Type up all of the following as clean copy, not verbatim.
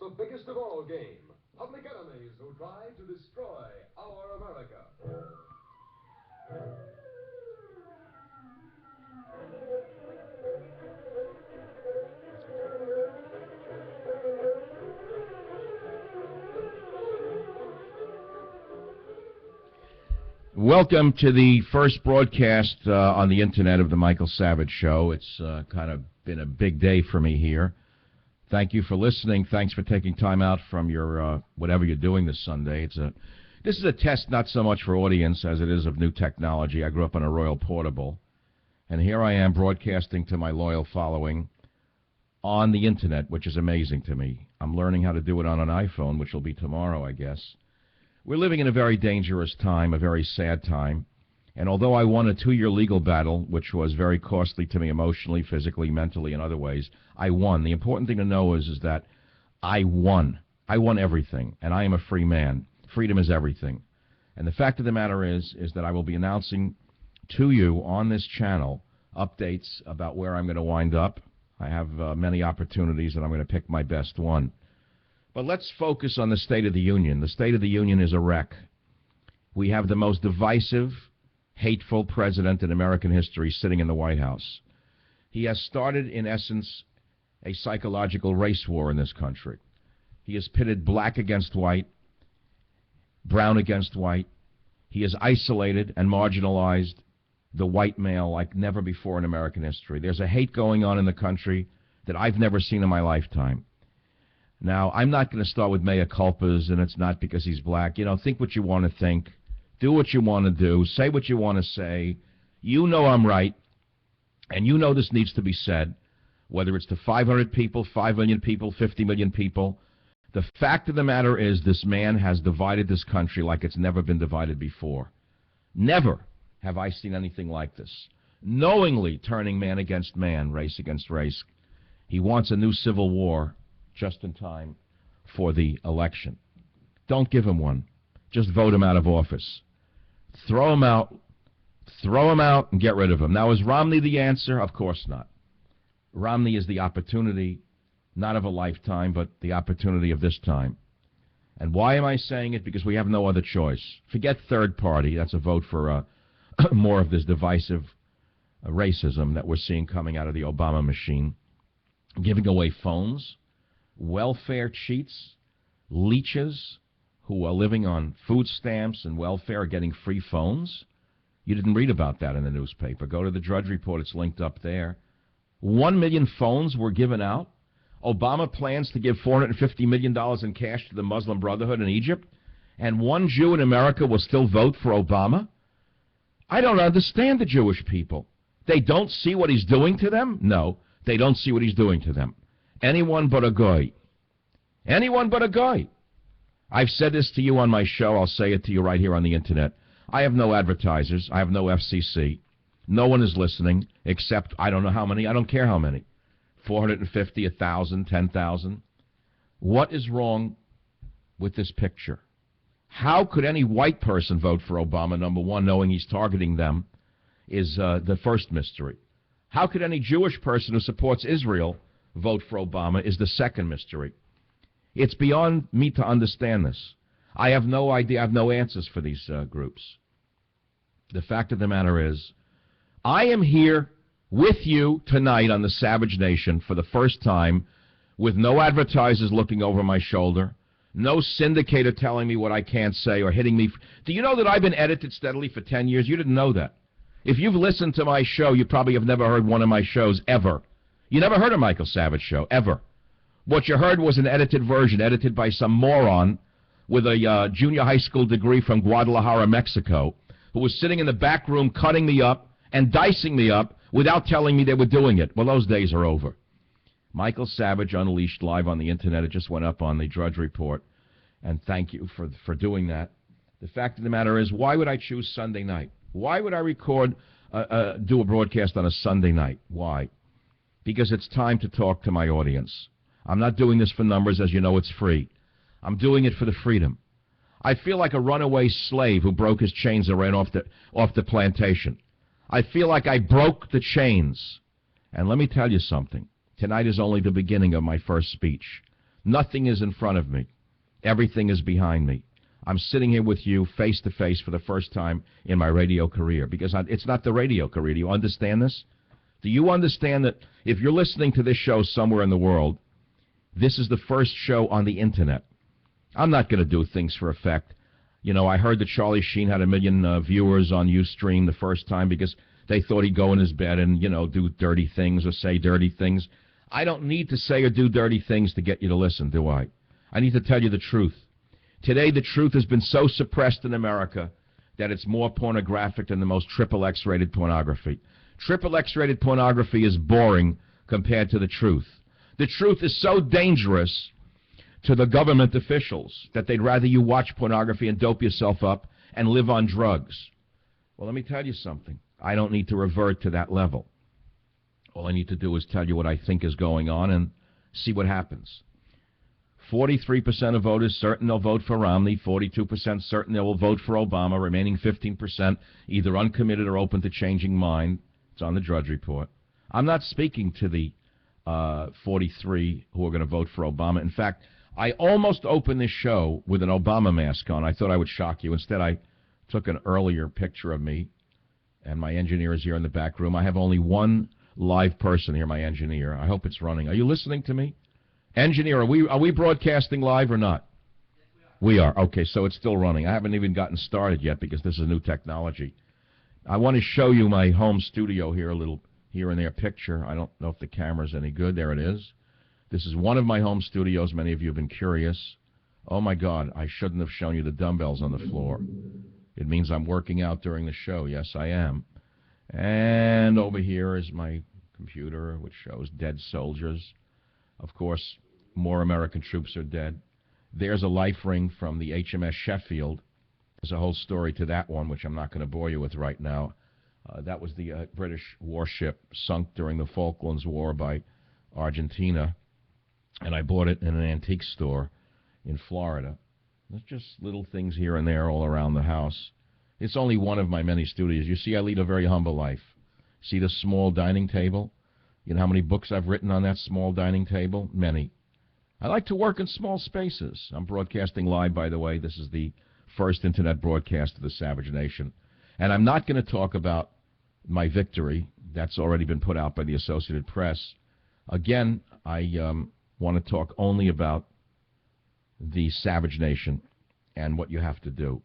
the biggest of all game. Public enemies who try to destroy our America. Welcome to the first broadcast on the Internet of the Michael Savage Show. It's kind of been a big day for me here. Thank you for listening. Thanks for taking time out from your whatever you're doing this Sunday. This is a test not so much for audience as it is of new technology. I grew up on a Royal Portable, and here I am broadcasting to my loyal following on the Internet, which is amazing to me. I'm learning how to do it on an iPhone, which will be tomorrow, I guess. We're living in a very dangerous time, a very sad time, and although I won a 2-year legal battle, which was very costly to me emotionally, physically, mentally, and other ways, I won. The important thing to know is that I won. I won everything, and I am a free man. Freedom is everything. And the fact of the matter is that I will be announcing to you on this channel updates about where I'm going to wind up. I have many opportunities, and I'm going to pick my best one. But let's focus on the State of the Union. The State of the Union is a wreck. We have the most divisive, hateful president in American history sitting in the White House. He has started, in essence, a psychological race war in this country. He has pitted black against white, brown against white. He has isolated and marginalized the white male like never before in American history. There's a hate going on in the country that I've never seen in my lifetime. Now, I'm not going to start with mea culpas, and it's not because he's black. You know, think what you want to think. Do what you want to do. Say what you want to say. You know I'm right, and you know this needs to be said, whether it's to 500 people, 5 million people, 50 million people. The fact of the matter is this man has divided this country like it's never been divided before. Never have I seen anything like this. Knowingly turning man against man, race against race. He wants a new civil war just in time for the election. Don't give him one. Just vote him out of office. Throw him out, and get rid of him. Now, is Romney the answer? Of course not. Romney is the opportunity, not of a lifetime, but the opportunity of this time. And why am I saying it? Because we have no other choice. Forget third party. That's a vote for more of this divisive racism that we're seeing coming out of the Obama machine. Giving away phones, welfare cheats, leeches who are living on food stamps and welfare are getting free phones. You didn't read about that in the newspaper. Go to the Drudge Report. It's linked up there. 1 million phones were given out. Obama plans to give $450 million in cash to the Muslim Brotherhood in Egypt, and one Jew in America will still vote for Obama? I don't understand the Jewish people. They don't see what he's doing to them? No, they don't see what he's doing to them. Anyone but a goy. Anyone but a goy. I've said this to you on my show. I'll say it to you right here on the Internet. I have no advertisers. I have no FCC. No one is listening except I don't know how many. I don't care how many. 450, 1,000, 10,000. What is wrong with this picture? How could any white person vote for Obama, number one, knowing he's targeting them, is the first mystery. How could any Jewish person who supports Israel vote for Obama is the second mystery. It's beyond me to understand this. I have no idea. I have no answers for these groups. The fact of the matter is, I am here with you tonight on the Savage Nation for the first time with no advertisers looking over my shoulder, no syndicator telling me what I can't say or hitting me. Do you know that I've been edited steadily for 10 years? You didn't know that. If you've listened to my show, you probably have never heard one of my shows ever. You never heard a Michael Savage show, ever. What you heard was an edited version, edited by some moron with a junior high school degree from Guadalajara, Mexico, who was sitting in the back room cutting me up and dicing me up without telling me they were doing it. Well, those days are over. Michael Savage Unleashed live on the Internet. It just went up on the Drudge Report, and thank you for doing that. The fact of the matter is, why would I choose Sunday night? Why would I do a broadcast on a Sunday night? Why? Because it's time to talk to my audience. I'm not doing this for numbers. As you know, it's free. I'm doing it for the freedom. I feel like a runaway slave who broke his chains and ran off the plantation. I feel like I broke the chains. And let me tell you something. Tonight is only the beginning of my first speech. Nothing is in front of me. Everything is behind me. I'm sitting here with you face to face for the first time in my radio career because it's not the radio career. Do you understand this? Do you understand that if you're listening to this show somewhere in the world, this is the first show on the Internet? I'm not going to do things for effect. You know, I heard that Charlie Sheen had 1 million viewers on Ustream the first time because they thought he'd go in his bed and, you know, do dirty things or say dirty things. I don't need to say or do dirty things to get you to listen, do I? I need to tell you the truth. Today, the truth has been so suppressed in America that it's more pornographic than the most XXX rated pornography. XXX rated pornography is boring compared to the truth. The truth is so dangerous to the government officials that they'd rather you watch pornography and dope yourself up and live on drugs. Well, let me tell you something. I don't need to revert to that level. All I need to do is tell you what I think is going on and see what happens. 43% of voters certain they'll vote for Romney, 42% certain they will vote for Obama, remaining 15% either uncommitted or open to changing mind. It's on the Drudge Report. I'm not speaking to the 43 who are going to vote for Obama. In fact, I almost opened this show with an Obama mask on. I thought I would shock you. Instead, I took an earlier picture of me, and my engineer is here in the back room. I have only one live person here, my engineer. I hope it's running. Are you listening to me? Engineer, are we broadcasting live or not? Yes, we are. Okay, so it's still running. I haven't even gotten started yet because this is new technology. I want to show you my home studio here, a little here and there picture. I don't know if the camera's any good. There it is. This is one of my home studios. Many of you have been curious. Oh, my God, I shouldn't have shown you the dumbbells on the floor. It means I'm working out during the show. Yes, I am. And over here is my computer, which shows dead soldiers. Of course, more American troops are dead. There's a life ring from the HMS Sheffield. There's a whole story to that one, which I'm not going to bore you with right now. That was the British warship sunk during the Falklands War by Argentina, and I bought it in an antique store in Florida. There's just little things here and there all around the house. It's only one of my many studios. You see, I lead a very humble life. See the small dining table? You know how many books I've written on that small dining table? Many. I like to work in small spaces. I'm broadcasting live, by the way. This is the first Internet broadcast of the Savage Nation. And I'm not going to talk about my victory. That's already been put out by the Associated Press. Again, I want to talk only about the Savage Nation and what you have to do.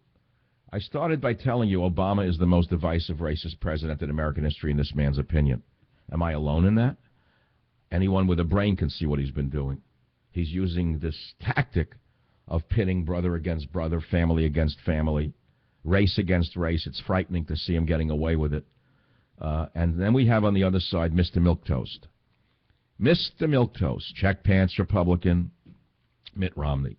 I started by telling you Obama is the most divisive, racist president in American history in this man's opinion. Am I alone in that? Anyone with a brain can see what he's been doing. He's using this tactic of pitting brother against brother, family against family, race against race. It's frightening to see him getting away with it. And then we have on the other side Mr. Milquetoast. Mr. Milquetoast, check pants Republican, Mitt Romney.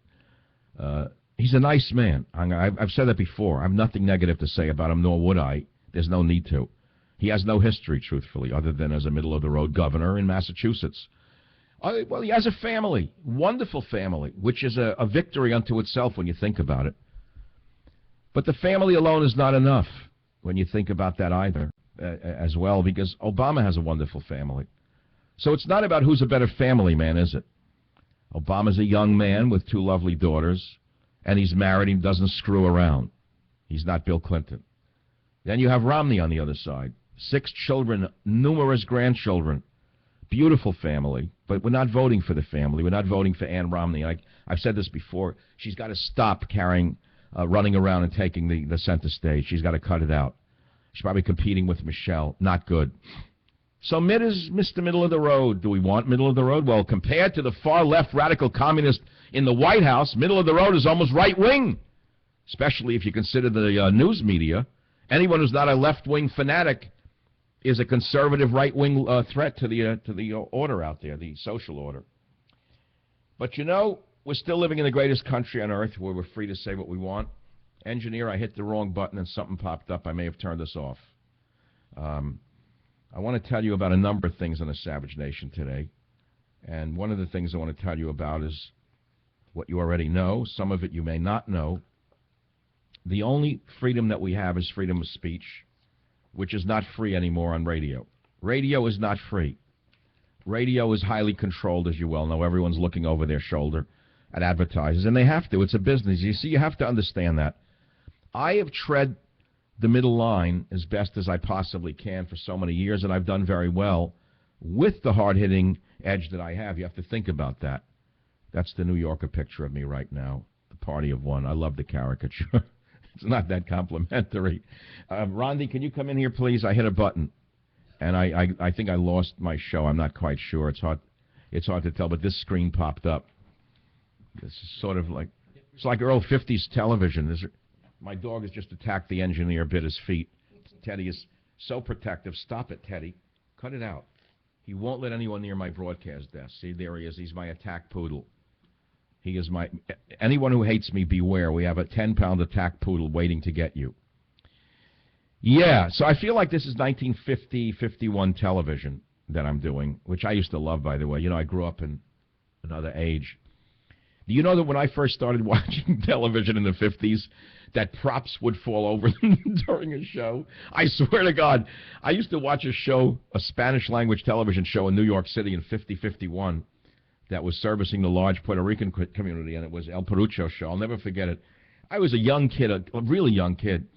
He's a nice man. I've said that before. I have nothing negative to say about him, nor would I. There's no need to. He has no history, truthfully, other than as a middle-of-the-road governor in Massachusetts. Well, he has a family, wonderful family, which is a victory unto itself when you think about it. But the family alone is not enough when you think about that either, as well, because Obama has a wonderful family. So it's not about who's a better family man, is it? Obama's a young man with 2 lovely daughters, and he's married. He doesn't screw around. He's not Bill Clinton. Then you have Romney on the other side. 6 children, numerous grandchildren. Beautiful family, but we're not voting for the family. We're not voting for Ann Romney. I've said this before. She's got to stop running around and taking the center stage. She's got to cut it out. She's probably competing with Michelle. Not good. So Mitt is Mr. Middle of the Road. Do we want middle of the road? Well, compared to the far-left radical communist in the White House, middle of the road is almost right-wing, especially if you consider the news media. Anyone who's not a left-wing fanatic is a conservative right-wing threat to the order out there, the social order. But, you know, we're still living in the greatest country on earth where we're free to say what we want. Engineer, I hit the wrong button and something popped up. I may have turned this off. I want to tell you about a number of things on the Savage Nation today. And one of the things I want to tell you about is what you already know. Some of it you may not know. The only freedom that we have is freedom of speech, which is not free anymore on radio. Radio is not free. Radio is highly controlled, as you well know. Everyone's looking over their shoulder at advertisers, and they have to. It's a business. You see, you have to understand that. I have tread the middle line as best as I possibly can for so many years, and I've done very well with the hard-hitting edge that I have. You have to think about that. That's the New Yorker picture of me right now, the party of one. I love the caricature. It's not that complimentary. Rondi, can you come in here, please? I hit a button, and I think I lost my show. I'm not quite sure. It's hard to tell, but this screen popped up. This is sort of like, it's like early 50s television. My dog has just attacked the engineer, bit his feet. Teddy is so protective. Stop it, Teddy. Cut it out. He won't let anyone near my broadcast desk. See, there he is. He's my attack poodle. He is my... Anyone who hates me, beware. We have a 10-pound attack poodle waiting to get you. Yeah, so I feel like this is 1950, 51 television that I'm doing, which I used to love, by the way. You know, I grew up in another age. Do you know that when I first started watching television in the 50s, that props would fall over during a show? I swear to God, I used to watch a show, a Spanish-language television show in New York City in 50-51 that was servicing the large Puerto Rican community, and it was El Perucho Show. I'll never forget it. I was a young kid, a really young kid,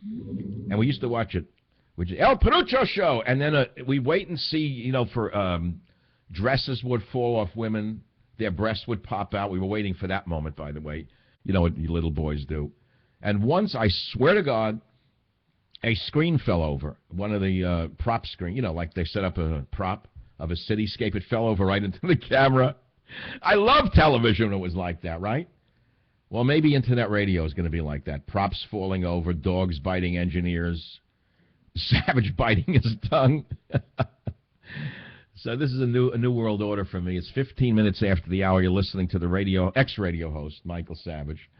and we used to watch it, which is El Perucho Show, and then we'd wait and see, you know, for dresses would fall off women, their breasts would pop out. We were waiting for that moment, by the way. You know what you little boys do. And once, I swear to God, a screen fell over. One of the prop screen, you know, like they set up a prop of a cityscape. It fell over right into the camera. I love television when it was like that, right? Well, maybe internet radio is going to be like that. Props falling over, dogs biting engineers, Savage biting his tongue. So this is a new world order for me. It's 15 minutes after the hour. You're listening to the ex-radio host, Michael Savage,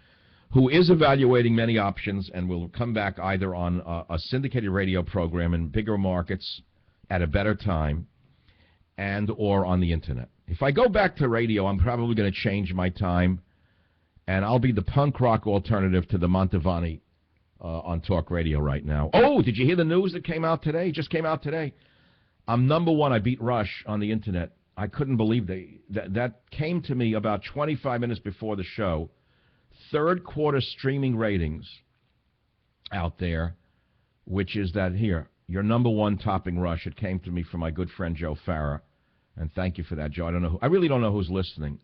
who is evaluating many options and will come back either on a syndicated radio program in bigger markets at a better time and or on the internet. If I go back to radio, I'm probably going to change my time, and I'll be the punk rock alternative to the Mantovani on talk radio right now. Oh, did you hear the news that came out today? Just came out today. I'm number one. I beat Rush on the internet. I couldn't believe that came to me about 25 minutes before the show. Third quarter streaming ratings out there, which is that here, you're number one topping Rush. It came to me from my good friend Joe Farah, and thank you for that, Joe. I really don't know who's listening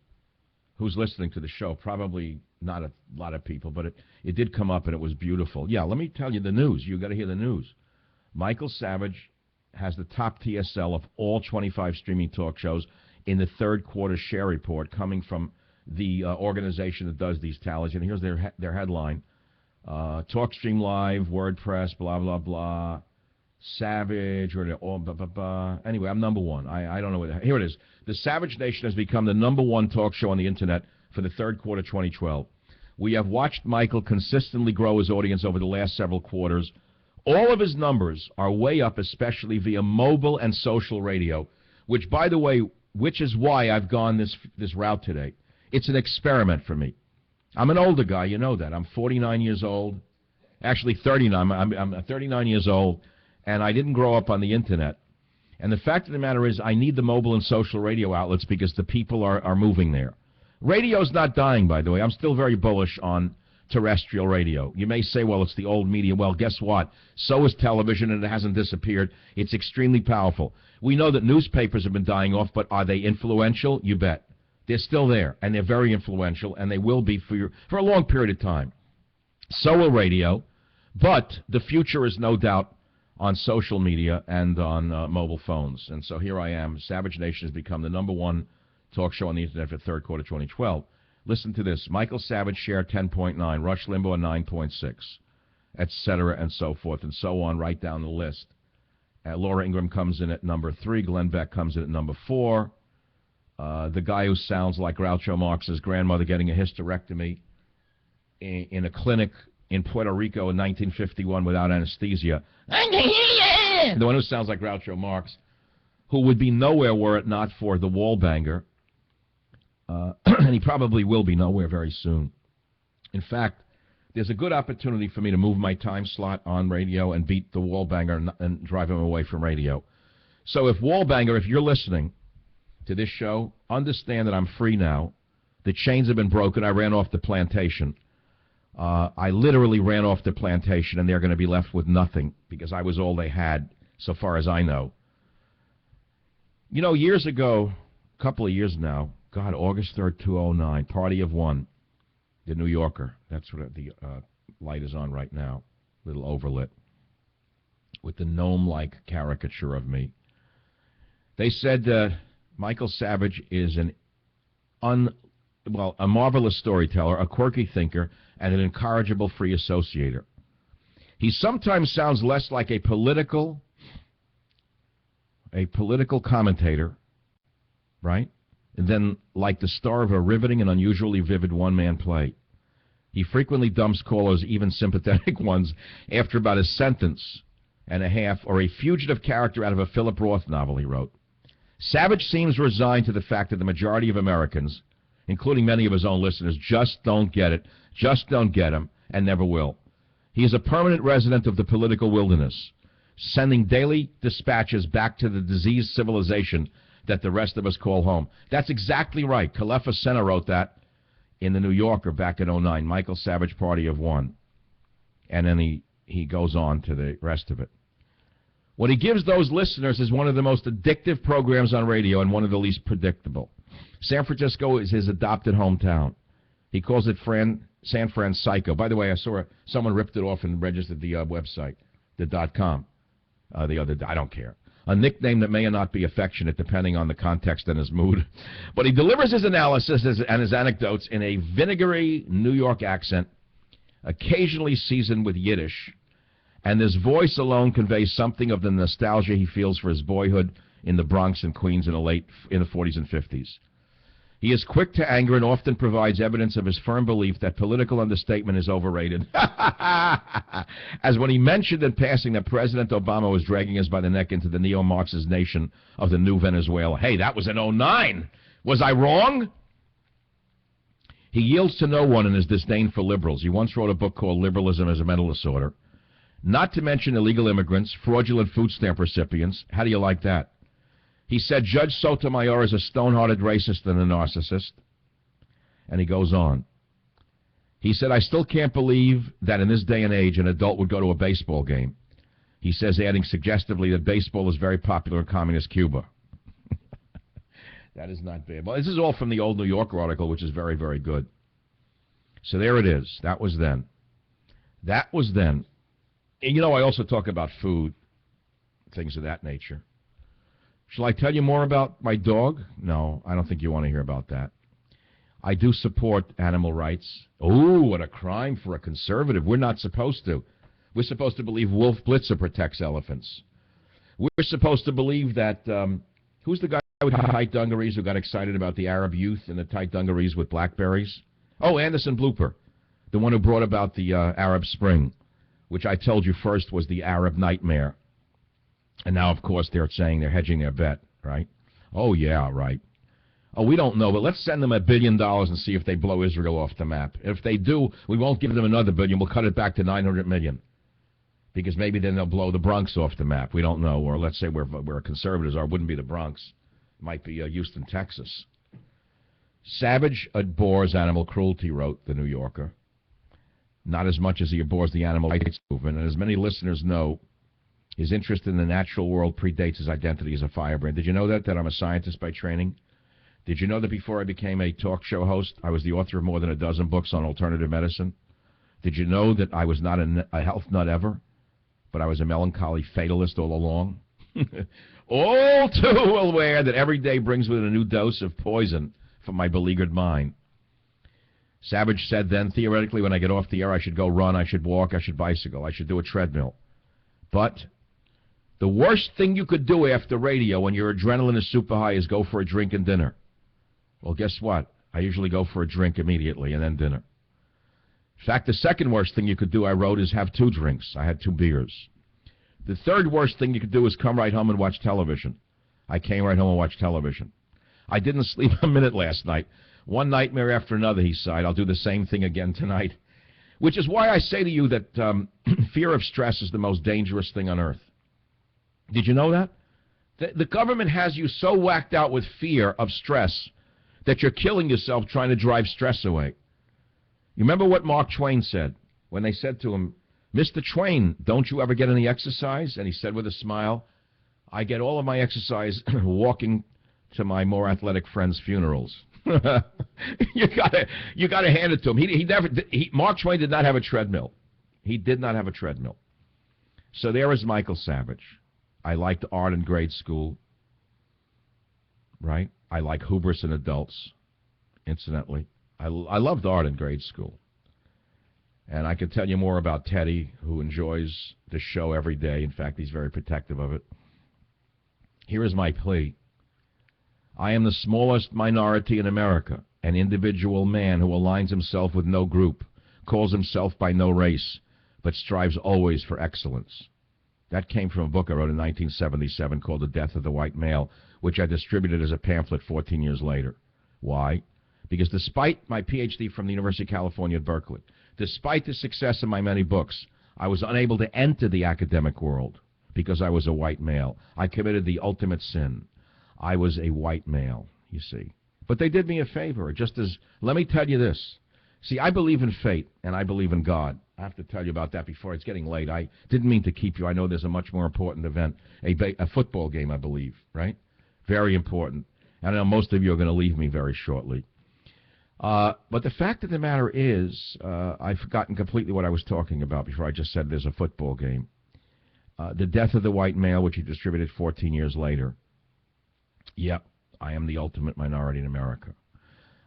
to the show. Probably not a lot of people, but it did come up, and it was beautiful. Yeah, let me tell you the news. You got to hear the news. Michael Savage has the top TSL of all 25 streaming talk shows in the third quarter share report coming from the organization that does these tallies. And here's their headline. TalkStream Live, WordPress, blah, blah, blah. Savage, or blah, blah, blah. Anyway, I'm number one. I don't know what. Here it is. The Savage Nation has become the number one talk show on the internet for the third quarter 2012. We have watched Michael consistently grow his audience over the last several quarters. All of his numbers are way up, especially via mobile and social radio, which, by the way, which is why I've gone this route today. It's an experiment for me. I'm an older guy, you know that. I'm 49 years old. Actually, 39. I'm 39 years old. And I didn't grow up on the internet. And the fact of the matter is I need the mobile and social radio outlets because the people are moving there. Radio's not dying, by the way. I'm still very bullish on terrestrial radio. You may say, well, it's the old media. Well, guess what? So is television, and it hasn't disappeared. It's extremely powerful. We know that newspapers have been dying off, but are they influential? You bet. They're still there, and they're very influential, and they will be for a long period of time. So will radio, but the future is no doubt on social media and on mobile phones. And so here I am. Savage Nation has become the number one talk show on the internet for third quarter 2012. Listen to this. Michael Savage share 10.9, Rush Limbaugh 9.6, etc., and so forth and so on, right down the list. Laura Ingraham comes in at number 3. Glenn Beck comes in at number 4. The guy who sounds like Groucho Marx's grandmother getting a hysterectomy in a clinic in Puerto Rico in 1951 without anesthesia. The one who sounds like Groucho Marx, who would be nowhere were it not for the Wallbanger, and he probably will be nowhere very soon. In fact, there's a good opportunity for me to move my time slot on radio and beat the Wallbanger and drive him away from radio. So if Wallbanger, if you're listening, to this show, understand that I'm free now. The chains have been broken. I ran off the plantation. I literally ran off the plantation, and they're going to be left with nothing because I was all they had, so far as I know. You know, years ago, a couple of years now, God, August 3rd, 2009, Party of One, the New Yorker. That's what the light is on right now, a little overlit, with the gnome-like caricature of me. They said Michael Savage is a marvelous storyteller, a quirky thinker, and an incorrigible free associator. He sometimes sounds less like a political commentator, right, than like the star of a riveting and unusually vivid one-man play. He frequently dumps callers, even sympathetic ones, after about a sentence and a half, or a fugitive character out of a Philip Roth novel he wrote. Savage seems resigned to the fact that the majority of Americans, including many of his own listeners, just don't get it, just don't get him, and never will. He is a permanent resident of the political wilderness, sending daily dispatches back to the diseased civilization that the rest of us call home. That's exactly right. Kalefa Senna wrote that in the New Yorker back in 2009, Michael Savage, Party of One. And then he goes on to the rest of it. What he gives those listeners is one of the most addictive programs on radio and one of the least predictable. San Francisco is his adopted hometown. He calls it San Fran Psycho. By the way, I saw someone ripped it off and registered the website, the .com. I don't care. A nickname that may or not be affectionate depending on the context and his mood. But he delivers his analysis and his anecdotes in a vinegary New York accent, occasionally seasoned with Yiddish, and his voice alone conveys something of the nostalgia he feels for his boyhood in the Bronx and Queens in the 40s and 50s. He is quick to anger and often provides evidence of his firm belief that political understatement is overrated. As when he mentioned in passing that President Obama was dragging us by the neck into the neo-Marxist nation of the new Venezuela. Hey, that was in 2009. Was I wrong? He yields to no one in his disdain for liberals. He once wrote a book called Liberalism as a Mental Disorder. Not to mention illegal immigrants, fraudulent food stamp recipients. How do you like that? He said Judge Sotomayor is a stone-hearted racist and a narcissist. And he goes on. He said, I still can't believe that in this day and age an adult would go to a baseball game. He says, adding suggestively that baseball is very popular in communist Cuba. That is not bad. Well, this is all from the old New Yorker article, which is very, very good. So there it is. That was then. That was then. And, you know, I also talk about food, things of that nature. Shall I tell you more about my dog? No, I don't think you want to hear about that. I do support animal rights. Oh, what a crime for a conservative. We're not supposed to. We're supposed to believe Wolf Blitzer protects elephants. We're supposed to believe that, who's the guy with tight dungarees who got excited about the Arab youth and the tight dungarees with blackberries? Oh, Anderson Blooper, the one who brought about the Arab Spring, which I told you first was the Arab nightmare. And now, of course, they're saying they're hedging their bet, right? Oh, yeah, right. Oh, we don't know, but let's send them $1 billion and see if they blow Israel off the map. If they do, we won't give them another $1 billion. We'll cut it back to $900 million. Because maybe then they'll blow the Bronx off the map. We don't know. Or let's say where conservatives are. It wouldn't be the Bronx. It might be Houston, Texas. Savage abhors animal cruelty, wrote the New Yorker. Not as much as he abhors the animal rights movement. And as many listeners know, his interest in the natural world predates his identity as a firebrand. Did you know that I'm a scientist by training? Did you know that before I became a talk show host, I was the author of more than a dozen books on alternative medicine? Did you know that I was not a health nut ever, but I was a melancholy fatalist all along? All too aware that every day brings with it a new dose of poison for my beleaguered mind. Savage said then, theoretically, when I get off the air, I should go run, I should walk, I should bicycle, I should do a treadmill. But the worst thing you could do after radio when your adrenaline is super high is go for a drink and dinner. Well, guess what? I usually go for a drink immediately and then dinner. In fact, the second worst thing you could do, I wrote, is have 2 drinks. I had 2 beers. The third worst thing you could do is come right home and watch television. I came right home and watched television. I didn't sleep a minute last night. One nightmare after another, he sighed. I'll do the same thing again tonight. Which is why I say to you that fear of stress is the most dangerous thing on earth. Did you know that? The government has you so whacked out with fear of stress that you're killing yourself trying to drive stress away. You remember what Mark Twain said when they said to him, Mr. Twain, don't you ever get any exercise? And he said with a smile, I get all of my exercise walking to my more athletic friends' funerals. you gotta hand it to him. Mark Twain did not have a treadmill. He did not have a treadmill. So there is Michael Savage. I liked art in grade school, right? I like hubris in adults, incidentally. I loved art in grade school. And I can tell you more about Teddy, who enjoys the show every day. In fact, he's very protective of it. Here is my plea. I am the smallest minority in America, an individual man who aligns himself with no group, calls himself by no race, but strives always for excellence. That came from a book I wrote in 1977 called The Death of the White Male, which I distributed as a pamphlet 14 years later. Why? Because despite my Ph.D. from the University of California at Berkeley, despite the success of my many books, I was unable to enter the academic world because I was a white male. I committed the ultimate sin. I was a white male, you see. But they did me a favor, just as, let me tell you this. See, I believe in fate, and I believe in God. I have to tell you about that before. It's getting late. I didn't mean to keep you. I know there's a much more important event, a football game, I believe, right? Very important. And I know most of you are going to leave me very shortly. But the fact of the matter is, I've forgotten completely what I was talking about before I just said there's a football game. The Death of the White Male, which he distributed 14 years later. Yep, I am the ultimate minority in America.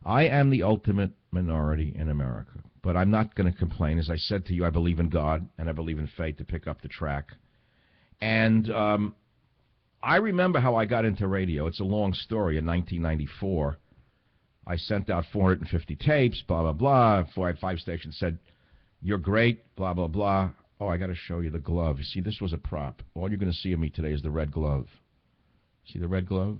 I am the ultimate minority in America. But I'm not going to complain. As I said to you, I believe in God, and I believe in fate, to pick up the track. And I remember how I got into radio. It's a long story. In 1994, I sent out 450 tapes, blah, blah, blah. 405 stations said, you're great, blah, blah, blah. Oh, I got to show you the glove. You see, this was a prop. All you're going to see of me today is the red glove. See the red glove?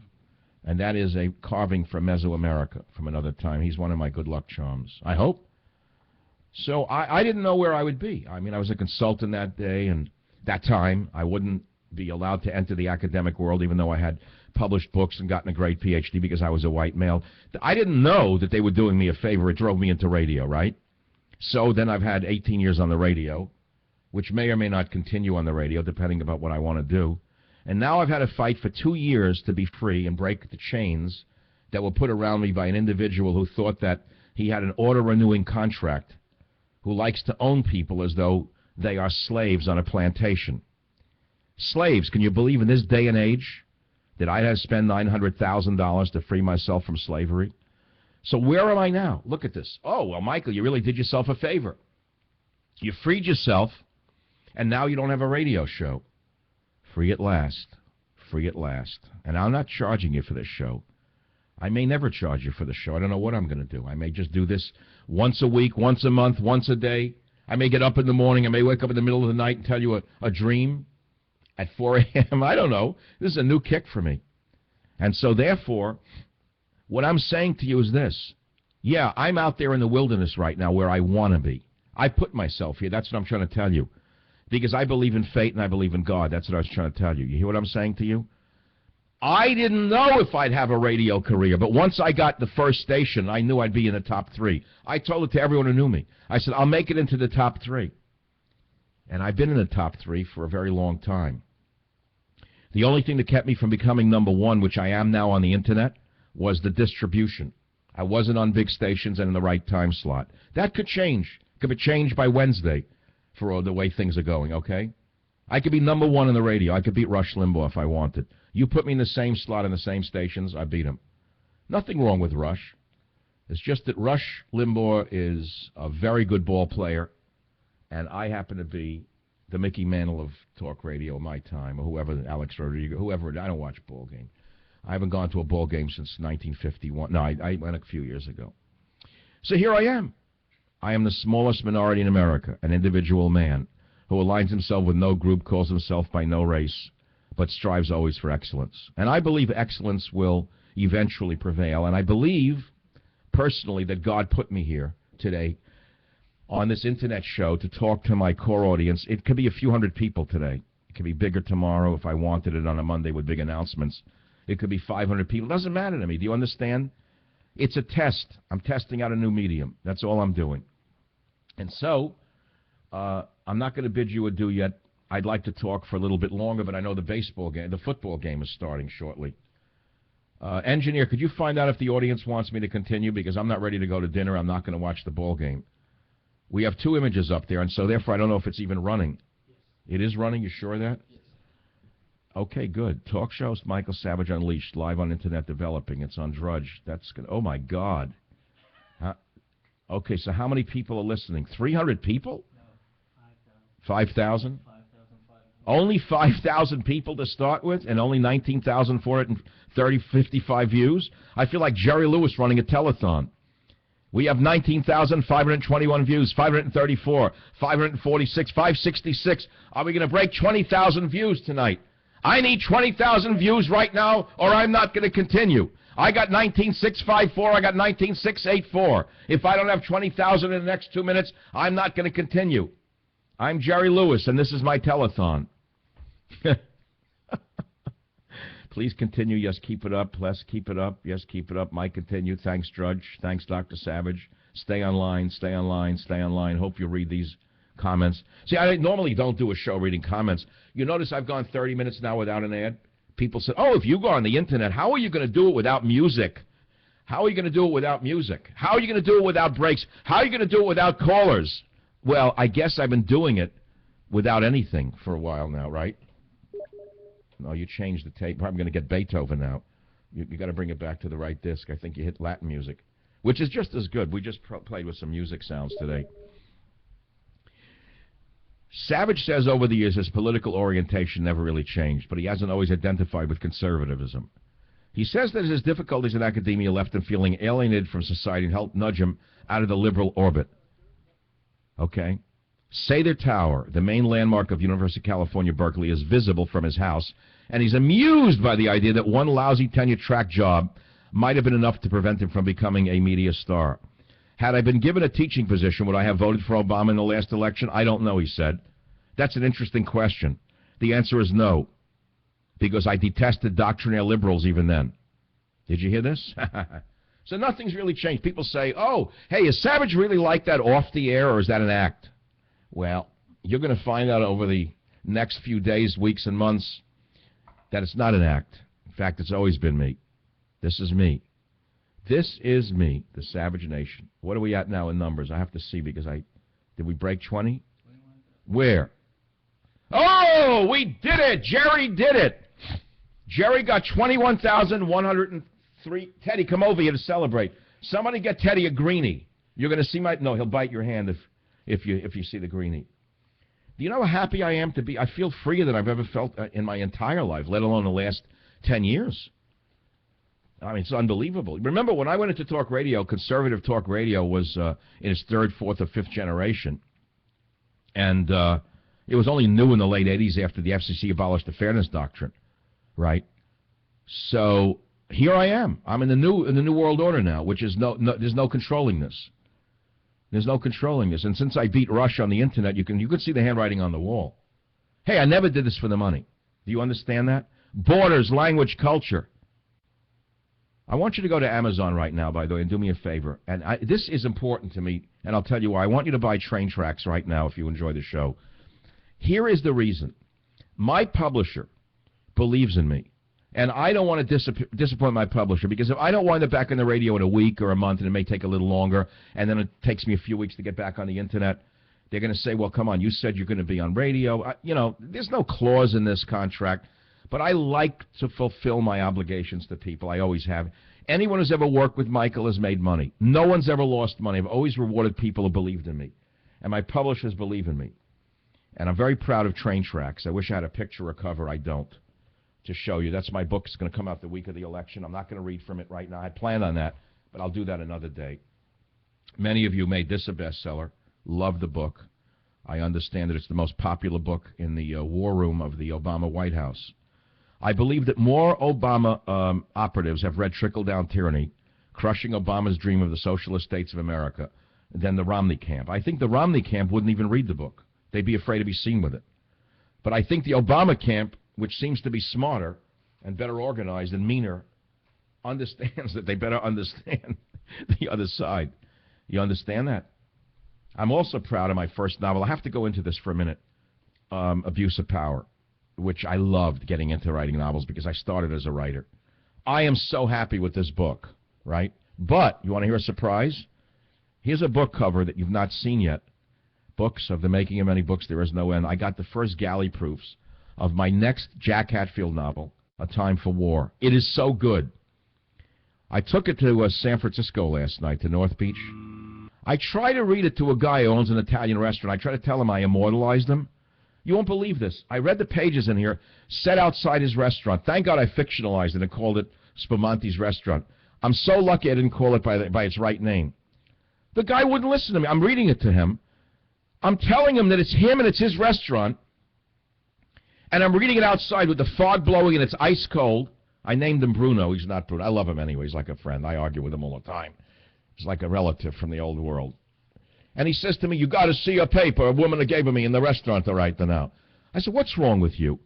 And that is a carving from Mesoamerica from another time. He's one of my good luck charms, I hope. So I didn't know where I would be. I mean, I was a consultant that day, and that time I wouldn't be allowed to enter the academic world, even though I had published books and gotten a great Ph.D. because I was a white male. I didn't know that they were doing me a favor. It drove me into radio, right? So then I've had 18 years on the radio, which may or may not continue on the radio, depending about what I want to do. And now I've had to fight for 2 years to be free and break the chains that were put around me by an individual who thought that he had an auto-renewing contract, who likes to own people as though they are slaves on a plantation. Slaves, can you believe in this day and age that I'd have to spend $900,000 to free myself from slavery? So where am I now? Look at this. Oh, well, Michael, you really did yourself a favor. You freed yourself, and now you don't have a radio show. Free at last. Free at last. And I'm not charging you for this show. I may never charge you for the show. I don't know what I'm going to do. I may just do this once a week, once a month, once a day. I may get up in the morning. I may wake up in the middle of the night and tell you a dream at 4 a.m. I don't know. This is a new kick for me. And so, therefore, what I'm saying to you is this. Yeah, I'm out there in the wilderness right now where I want to be. I put myself here. That's what I'm trying to tell you. Because I believe in fate and I believe in God. That's what I was trying to tell you. You hear what I'm saying to you? I didn't know if I'd have a radio career, but once I got the first station, I knew I'd be in the top 3. I told it to everyone who knew me. I said, I'll make it into the top 3. And I've been in the top 3 for a very long time. The only thing that kept me from becoming number 1, which I am now on the Internet, was the distribution. I wasn't on big stations and in the right time slot. That could change. It could be changed by Wednesday for the way things are going, okay? I could be number 1 in the radio. I could beat Rush Limbaugh if I wanted. You put me in the same slot in the same stations, I beat him. Nothing wrong with Rush. It's just that Rush Limbaugh is a very good ball player, and I happen to be the Mickey Mantle of talk radio in my time, or whoever, Alex Rodriguez, whoever. I don't watch a ball game. I haven't gone to a ball game since 1951. No, I went a few years ago. So here I am. I am the smallest minority in America, an individual man who aligns himself with no group, calls himself by no race, but strives always for excellence. And I believe excellence will eventually prevail. And I believe, personally, that God put me here today on this Internet show to talk to my core audience. It could be a few hundred people today. It could be bigger tomorrow if I wanted it on a Monday with big announcements. It could be 500 people. It doesn't matter to me. Do you understand? It's a test. I'm testing out a new medium. That's all I'm doing. And so, I'm not going to bid you adieu yet. I'd like to talk for a little bit longer, but I know the football game is starting shortly. Engineer, could you find out if the audience wants me to continue? Because I'm not ready to go to dinner. I'm not going to watch the ball game. We have 2 images up there, and so therefore I don't know if it's even running. Yes. It is running? You sure of that? Yes. Okay, good. Talk shows, Michael Savage Unleashed, live on Internet Developing. It's on Drudge. That's good. Oh, my God. Okay, so how many people are listening? 300 people? No, 5,000. 5,000? Only 5,000 people to start with, and only 19,455 views? I feel like Jerry Lewis running a telethon. We have 19,521 views, 534, 546, 566. Are we going to break 20,000 views tonight? I need 20,000 views right now, or I'm not going to continue. I got 19,654, I got 19,684. If I don't have 20,000 in the next 2 minutes, I'm not going to continue. I'm Jerry Lewis, and this is my telethon. Please continue. Yes, keep it up. Les, keep it up. Yes, keep it up. Mike, continue. Thanks, Drudge. Thanks, Dr. Savage. Stay online, stay online, stay online. Hope you read these comments. See, I normally don't do a show reading comments. You notice I've gone 30 minutes now without an ad? People said, oh, if you go on the Internet, how are you going to do it without music? How are you going to do it without music? How are you going to do it without breaks? How are you going to do it without callers? Well, I guess I've been doing it without anything for a while now, right? No, you changed the tape. I'm going to get Beethoven now. You got to bring it back to the right disc. I think you hit Latin music, which is just as good. We just played with some music sounds today. Savage says over the years his political orientation never really changed, but he hasn't always identified with conservatism. He says that his difficulties in academia left him feeling alienated from society and helped nudge him out of the liberal orbit. Okay? Sather Tower, the main landmark of University of California, Berkeley, is visible from his house, and he's amused by the idea that one lousy tenure-track job might have been enough to prevent him from becoming a media star. Had I been given a teaching position, would I have voted for Obama in the last election? I don't know, he said. That's an interesting question. The answer is no, because I detested doctrinaire liberals even then. Did you hear this? So nothing's really changed. People say, oh, hey, is Savage really like that off the air, or is that an act? Well, you're going to find out over the next few days, weeks, and months that it's not an act. In fact, it's always been me. This is me. This is me, the Savage Nation. What are we at now in numbers? I have to see because did we break 20? Where? Oh, we did it. Jerry did it. Jerry got 21,103. Teddy, come over here to celebrate. Somebody get Teddy a greenie. You're going to see no, he'll bite your hand if you see the greenie. Do you know how happy I am to be? I feel freer than I've ever felt in my entire life, let alone the last 10 years. I mean, it's unbelievable. Remember, when I went into talk radio, conservative talk radio was in its third, fourth, or fifth generation. And it was only new in the late 80s after the FCC abolished the Fairness Doctrine, right? So here I am. I'm in the new world order now, which is there's no controlling this. There's no controlling this. And since I beat Rush on the Internet, you could see the handwriting on the wall. Hey, I never did this for the money. Do you understand that? Borders, language, culture. I want you to go to Amazon right now, by the way, and do me a favor. And this is important to me, and I'll tell you why. I want you to buy Train Tracks right now if you enjoy the show. Here is the reason. My publisher believes in me, and I don't want to disappoint my publisher, because if I don't wind up back on the radio in a week or a month, and it may take a little longer, and then it takes me a few weeks to get back on the Internet, they're going to say, well, come on, you said you're going to be on radio. There's no clause in this contract. But I like to fulfill my obligations to people. I always have. Anyone who's ever worked with Michael has made money. No one's ever lost money. I've always rewarded people who believed in me. And my publishers believe in me. And I'm very proud of Train Tracks. I wish I had a picture or cover. I don't. To show you. That's my book. It's going to come out the week of the election. I'm not going to read from it right now. I planned on that, but I'll do that another day. Many of you made this a bestseller. Love the book. I understand that it's the most popular book in the war room of the Obama White House. I believe that more Obama operatives have read Trickle-Down Tyranny, Crushing Obama's Dream of the Socialist States of America, than the Romney camp. I think the Romney camp wouldn't even read the book. They'd be afraid to be seen with it. But I think the Obama camp, which seems to be smarter and better organized and meaner, understands that they better understand the other side. You understand that? I'm also proud of my first novel. I have to go into this for a minute. Abuse of Power, which I loved getting into writing novels because I started as a writer. I am so happy with this book, right? But, you want to hear a surprise? Here's a book cover that you've not seen yet. Books of the making of many books, there is no end. I got the first galley proofs of my next Jack Hatfield novel, A Time for War. It is so good. I took it to San Francisco last night, to North Beach. I tried to read it to a guy who owns an Italian restaurant. I tried to tell him I immortalized him. You won't believe this. I read the pages in here, set outside his restaurant. Thank God I fictionalized it and called it Spamanti's Restaurant. I'm so lucky I didn't call it by its right name. The guy wouldn't listen to me. I'm reading it to him. I'm telling him that it's him and it's his restaurant. And I'm reading it outside with the fog blowing and it's ice cold. I named him Bruno. He's not Bruno. I love him anyway. He's like a friend. I argue with him all the time. He's like a relative from the old world. And he says to me, you got to see a paper a woman gave me in the restaurant right now. I said, what's wrong with you?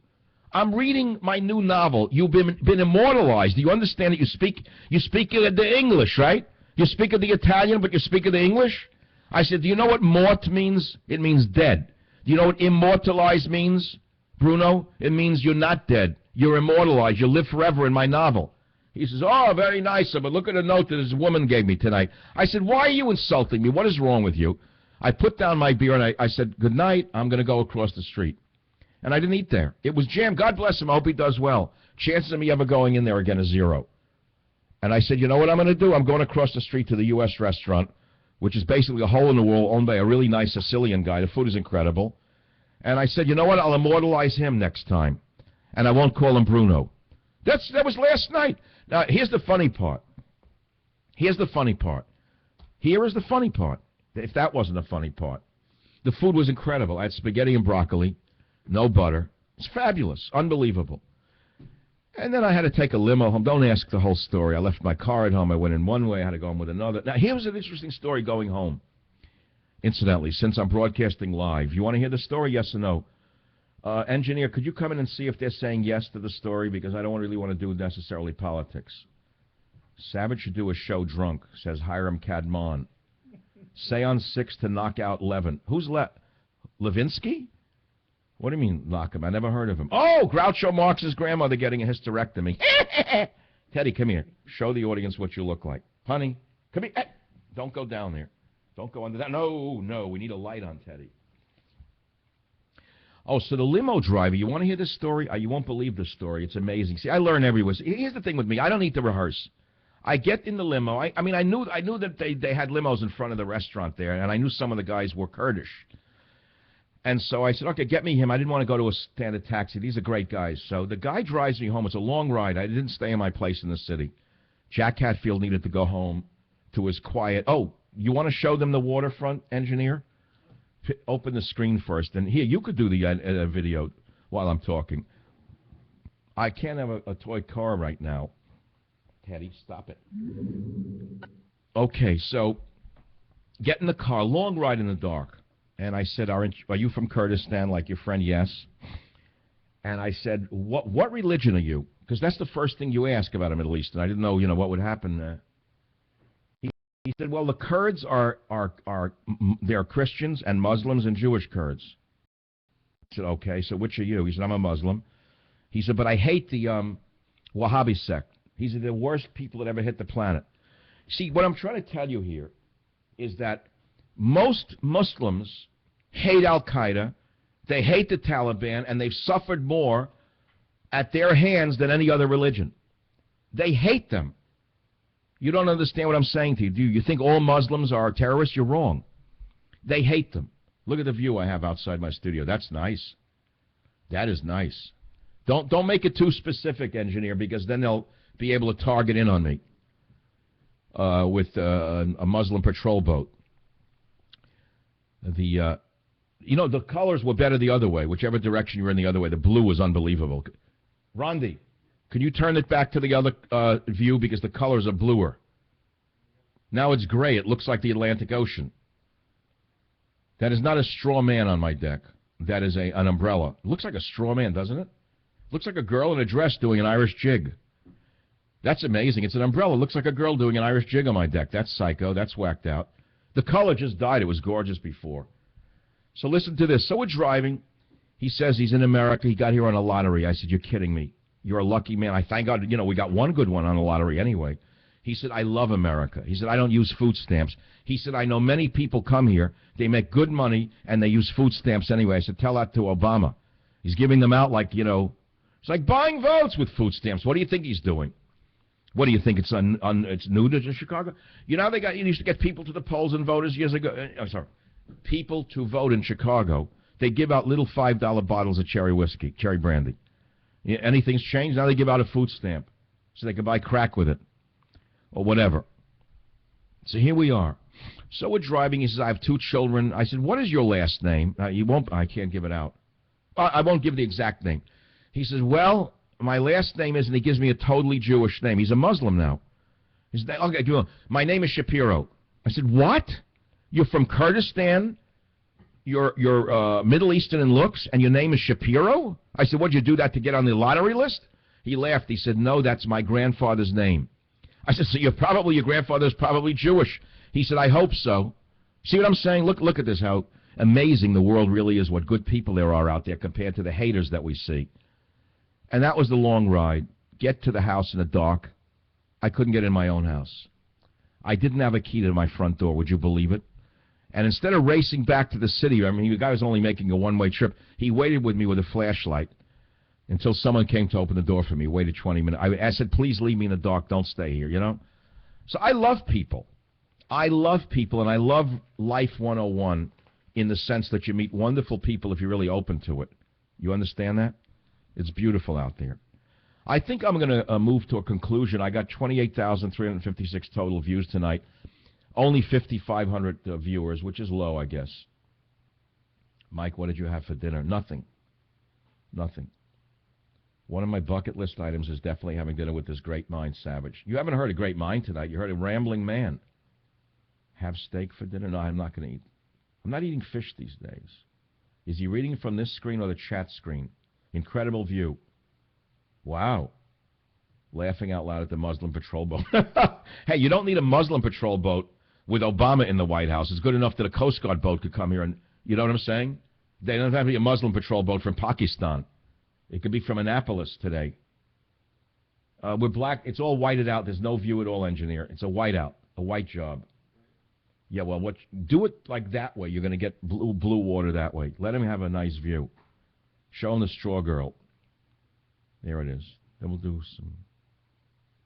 I'm reading my new novel. You've been immortalized. Do you understand that you speak the English, right? You speak of the Italian, but you speak of the English? I said, do you know what mort means? It means dead. Do you know what immortalized means, Bruno? It means you're not dead. You're immortalized. You live forever in my novel. He says, oh, very nice, but look at a note that this woman gave me tonight. I said, why are you insulting me? What is wrong with you? I put down my beer, and I said, good night. I'm going to go across the street. And I didn't eat there. It was jammed. God bless him. I hope he does well. Chances of me ever going in there again is 0. And I said, you know what I'm going to do? I'm going across the street to the U.S. restaurant, which is basically a hole in the wall owned by a really nice Sicilian guy. The food is incredible. And I said, you know what? I'll immortalize him next time. And I won't call him Bruno. That was last night. Now, here's the funny part. Here's the funny part. Here is the funny part, if that wasn't a funny part. The food was incredible. I had spaghetti and broccoli, no butter. It's fabulous, unbelievable. And then I had to take a limo home. Don't ask the whole story. I left my car at home. I went in one way. I had to go home with another. Now, here was an interesting story going home. Incidentally, since I'm broadcasting live, you want to hear the story, yes or no? Engineer, could you come in and see if they're saying yes to the story? Because I don't really want to do necessarily politics. Savage should do a show drunk, says Hiram Kadmon. Seance 6 to knock out Levin. Who's Levinsky? What do you mean, knock him? I never heard of him. Oh, Groucho Marx's grandmother getting a hysterectomy. Teddy, come here. Show the audience what you look like. Honey, come here. Don't go down there. Don't go under that. No, we need a light on Teddy. Oh, so the limo driver, you want to hear this story? You won't believe this story. It's amazing. See, I learn everywhere. Here's the thing with me. I don't need to rehearse. I get in the limo. I mean, I knew that they had limos in front of the restaurant there, and I knew some of the guys were Kurdish. And so I said, okay, get me him. I didn't want to go to a standard taxi. These are great guys. So the guy drives me home. It's a long ride. I didn't stay in my place in the city. Jack Hatfield needed to go home to his quiet. Oh, you want to show them the waterfront, engineer? Open the screen first. And here, you could do the video while I'm talking. I can't have a toy car right now. Teddy, stop it. Okay, so get in the car. Long ride in the dark. And I said, are you from Kurdistan like your friend? Yes. And I said, what religion are you? Because that's the first thing you ask about a Middle Eastern. I didn't know, what would happen. He said, well, the Kurds they're Christians and Muslims and Jewish Kurds. I said, okay, so which are you? He said, I'm a Muslim. He said, but I hate the Wahhabi sect. He said, they're the worst people that ever hit the planet. See, what I'm trying to tell you here is that most Muslims hate Al-Qaeda, they hate the Taliban, and they've suffered more at their hands than any other religion. They hate them. You don't understand what I'm saying to you, do you? You think all Muslims are terrorists? You're wrong. They hate them. Look at the view I have outside my studio. That's nice. That is nice. Don't make it too specific, engineer, because then they'll be able to target in on me with a Muslim patrol boat. The colors were better the other way. Whichever direction you were in the other way, the blue was unbelievable. Rondi, can you turn it back to the other view because the colors are bluer? Now it's gray. It looks like the Atlantic Ocean. That is not a straw man on my deck. that is an umbrella. It looks like a straw man, doesn't it? Looks like a girl in a dress doing an Irish jig. That's amazing. It's an umbrella. Looks like a girl doing an Irish jig on my deck. That's psycho. That's whacked out. The color just died. It was gorgeous before. So listen to this. So we're driving. He says he's in America. He got here on a lottery. I said, you're kidding me. You're a lucky man. I thank God, we got one good one on the lottery anyway. He said, I love America. He said, I don't use food stamps. He said, I know many people come here. They make good money, and they use food stamps anyway. I said, tell that to Obama. He's giving them out like, it's like buying votes with food stamps. What do you think he's doing? What do you think? It's it's new to Chicago? You used to get people to the polls and voters years ago. People to vote in Chicago. They give out little $5 bottles of cherry whiskey, cherry brandy. Anything's changed? Now they give out a food stamp so they can buy crack with it or whatever. So here we are. So we're driving. He says, I have 2 children. I said, what is your last name? I can't give it out. I won't give the exact name. He says, well, my last name is, and he gives me a totally Jewish name. He's a Muslim now. He said, okay, my name is Shapiro. I said, what? You're from Kurdistan? You're Middle Eastern in looks, and your name is Shapiro? I said, what'd you do that to get on the lottery list? He laughed. He said, no, that's my grandfather's name. I said, so your grandfather's probably Jewish. He said, I hope so. See what I'm saying? Look at this, how amazing the world really is, what good people there are out there compared to the haters that we see. And that was the long ride. Get to the house in the dark. I couldn't get in my own house. I didn't have a key to my front door. Would you believe it? And instead of racing back to the city, the guy was only making a one-way trip. He waited with me with a flashlight until someone came to open the door for me. Waited 20 minutes. I said, please leave me in the dark. Don't stay here, So I love people. I love people, and I love Life 101 in the sense that you meet wonderful people if you're really open to it. You understand that? It's beautiful out there. I think I'm going to move to a conclusion. I got 28,356 total views tonight. Only 5,500 viewers, which is low, I guess. Mike, what did you have for dinner? Nothing. Nothing. One of my bucket list items is definitely having dinner with this great mind Savage. You haven't heard a great mind tonight. You heard a rambling man. Have steak for dinner? No, I'm not going to eat. I'm not eating fish these days. Is he reading from this screen or the chat screen? Incredible view. Wow. Laughing out loud at the Muslim patrol boat. Hey, you don't need a Muslim patrol boat with Obama in the White House. It's good enough that a Coast Guard boat could come here and, you know what I'm saying? They don't have to be a Muslim patrol boat from Pakistan. It could be from Annapolis today. We're black. It's all whited out. There's no view at all, engineer. It's a whiteout, a white job. Yeah, well, do it like that way. You're going to get blue water that way. Let him have a nice view. Show him the straw girl. There it is. Then we'll do some.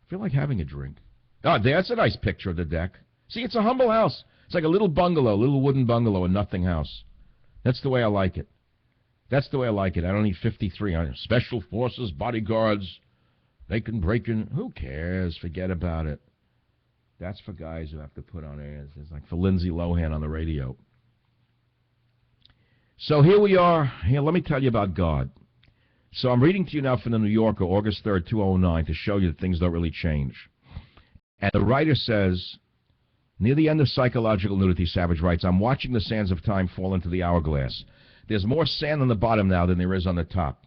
I feel like having a drink. Oh, that's a nice picture of the deck. See, it's a humble house. It's like a little bungalow, little wooden bungalow, a nothing house. That's the way I like it. That's the way I like it. I don't need 53. Special forces, bodyguards. They can break in. Who cares? Forget about it. That's for guys who have to put on airs. It's like for Lindsay Lohan on the radio. So here we are. Here, let me tell you about God. So I'm reading to you now from the New Yorker, August 3rd, 2009, to show you that things don't really change. And the writer says, near the end of Psychological Nudity, Savage writes, I'm watching the sands of time fall into the hourglass. There's more sand on the bottom now than there is on the top.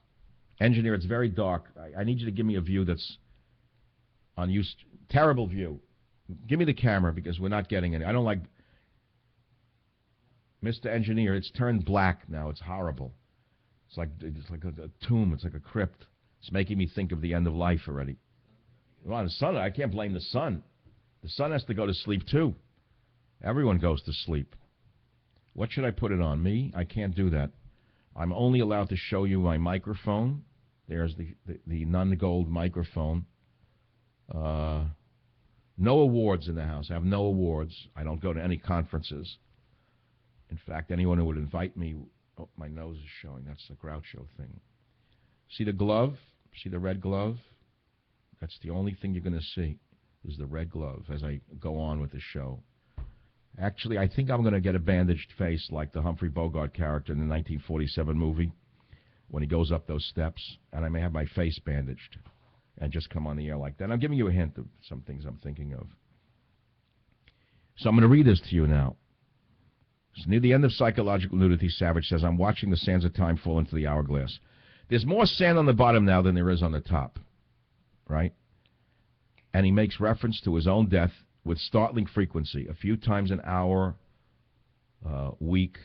Engineer, it's very dark. I need you to give me a view that's unused. Terrible view. Give me the camera because we're not getting any. I don't like... Mr. Engineer, it's turned black now. It's horrible. It's like a tomb. It's like a crypt. It's making me think of the end of life already. Well, the sun, I can't blame the sun. The sun has to go to sleep too. Everyone goes to sleep. What should I put it on? Me? I can't do that. I'm only allowed to show you my microphone. There's the non-gold microphone. No awards in the house. I have no awards. I don't go to any conferences. In fact, anyone who would invite me... Oh, my nose is showing. That's the Groucho thing. See the glove? See the red glove? That's the only thing you're going to see is the red glove as I go on with the show. Actually, I think I'm going to get a bandaged face like the Humphrey Bogart character in the 1947 movie when he goes up those steps, and I may have my face bandaged and just come on the air like that. I'm giving you a hint of some things I'm thinking of. So I'm going to read this to you now. So near the end of Psychological Nudity, Savage says, I'm watching the sands of time fall into the hourglass. There's more sand on the bottom now than there is on the top, right? And he makes reference to his own death with startling frequency, a few times an hour, week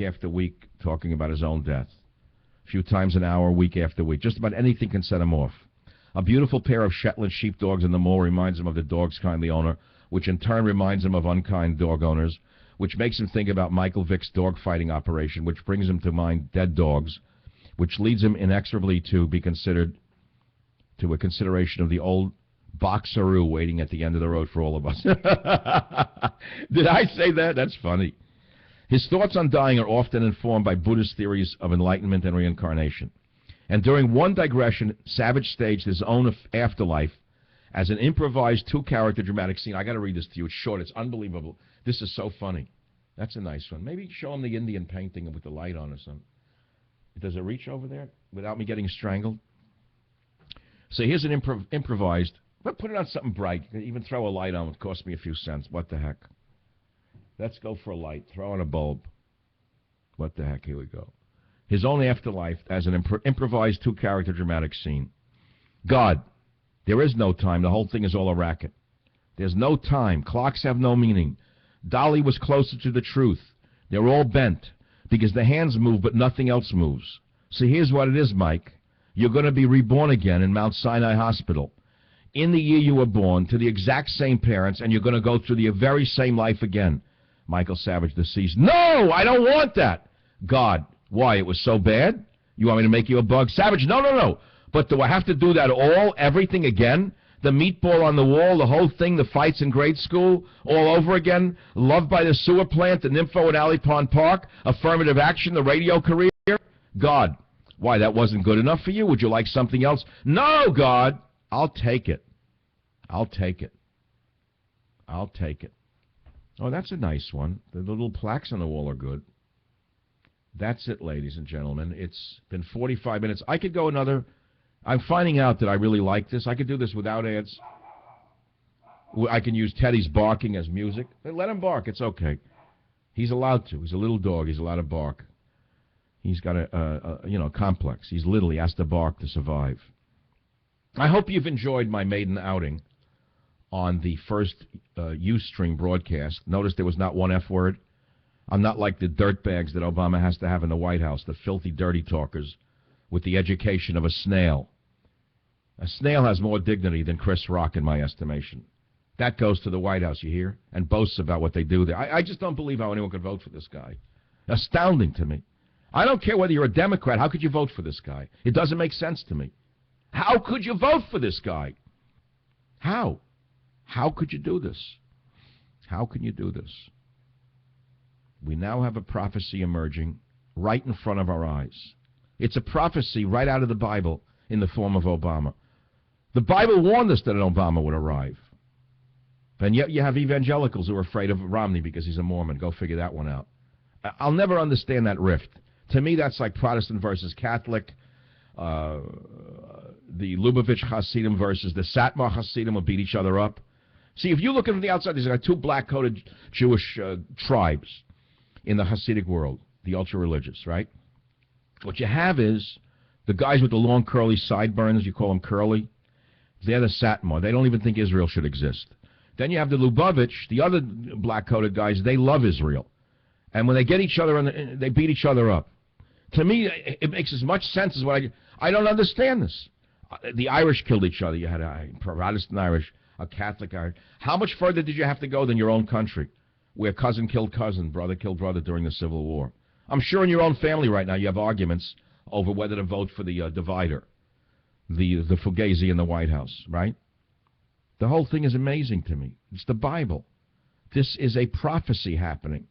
after week, talking about his own death. A few times an hour, week after week. Just about anything can set him off. A beautiful pair of Shetland sheepdogs in the mall reminds him of the dog's kindly owner, which in turn reminds him of unkind dog owners, which makes him think about Michael Vick's dog-fighting operation, which brings him to mind dead dogs, which leads him inexorably to be considered to a consideration of the old boxeroo waiting at the end of the road for all of us. Did I say that? That's funny. His thoughts on dying are often informed by Buddhist theories of enlightenment and reincarnation. And during one digression, Savage staged his own afterlife as an improvised two-character dramatic scene. I got to read this to you. It's short. It's unbelievable. This is so funny. That's a nice one. Maybe show him the Indian painting with the light on or something. Does it reach over there without me getting strangled? So here's an improvised. But put it on something bright. Even throw a light on. It cost me a few cents. What the heck? Let's go for a light. Throw on a bulb. What the heck? Here we go. His own afterlife as an improvised two-character dramatic scene. God, there is no time. The whole thing is all a racket. There's no time. Clocks have no meaning. Dolly was closer to the truth. They're all bent because the hands move but nothing else moves. See, here's what it is, Mike. You're going to be reborn again in Mount Sinai Hospital. In the year you were born, to the exact same parents, and you're going to go through the very same life again. Michael Savage, deceased. No, I don't want that. God, why? It was so bad? You want me to make you a bug? Savage, no. But do I have to do that everything again? The meatball on the wall, the whole thing, the fights in grade school, all over again? Love by the sewer plant, the Nympho at Alley Pond Park, affirmative action, the radio career? God, why, that wasn't good enough for you? Would you like something else? No, God, I'll take it. I'll take it. I'll take it. Oh, that's a nice one. The little plaques on the wall are good. That's it, ladies and gentlemen. It's been 45 minutes. I could go another. I'm finding out that I really like this. I could do this without ads. I can use Teddy's barking as music. Let him bark. It's okay. He's allowed to. He's a little dog. He's allowed to bark. He's got a complex. He's little. He has to bark to survive. I hope you've enjoyed my maiden outing on the first Ustream broadcast. Notice there was not one F word. I'm not like the dirtbags that Obama has to have in the White House, the filthy, dirty talkers with the education of a snail. A snail has more dignity than Chris Rock, in my estimation. That goes to the White House, you hear, and boasts about what they do there. I just don't believe how anyone could vote for this guy. Astounding to me. I don't care whether you're a Democrat. How could you vote for this guy? It doesn't make sense to me. How could you vote for this guy? How? How could you do this? How can you do this? We now have a prophecy emerging right in front of our eyes. It's a prophecy right out of the Bible in the form of Obama. The Bible warned us that an Obama would arrive. And yet you have evangelicals who are afraid of Romney because he's a Mormon. Go figure that one out. I'll never understand that rift. To me, that's like Protestant versus Catholic. The Lubavitch Hasidim versus the Satmar Hasidim will beat each other up. See, if you look from the outside, there's like two black-coated Jewish tribes in the Hasidic world, the ultra-religious, right? What you have is the guys with the long curly sideburns, you call them curly, they're the Satmar. They don't even think Israel should exist. Then you have the Lubavitch, the other black-coated guys, they love Israel. And when they get each other, they beat each other up. To me, it makes as much sense as what I don't understand this. The Irish killed each other. You had a Protestant Irish, a Catholic Irish. How much further did you have to go than your own country, where cousin killed cousin, brother killed brother during the Civil War? I'm sure in your own family right now you have arguments over whether to vote for the divider, the Fugazi in the White House, right? The whole thing is amazing to me. It's the Bible. This is a prophecy happening.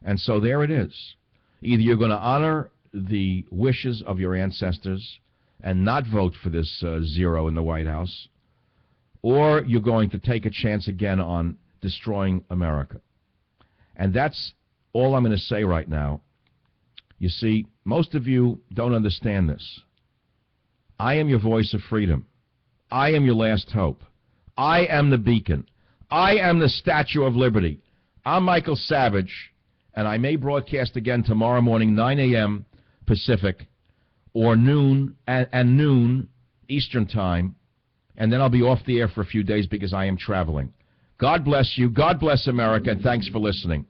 And so there it is. Either you're going to honor the wishes of your ancestors and not vote for this zero in the White House, or you're going to take a chance again on destroying America. And that's all I'm going to say right now. You see, most of you don't understand this. I am your voice of freedom. I am your last hope. I am the beacon. I am the Statue of Liberty. I'm Michael Savage, And I may broadcast again tomorrow morning, 9 a.m. Pacific, or noon, and noon Eastern Time. And then I'll be off the air for a few days because I am traveling. God bless you. God bless America. And thanks for listening.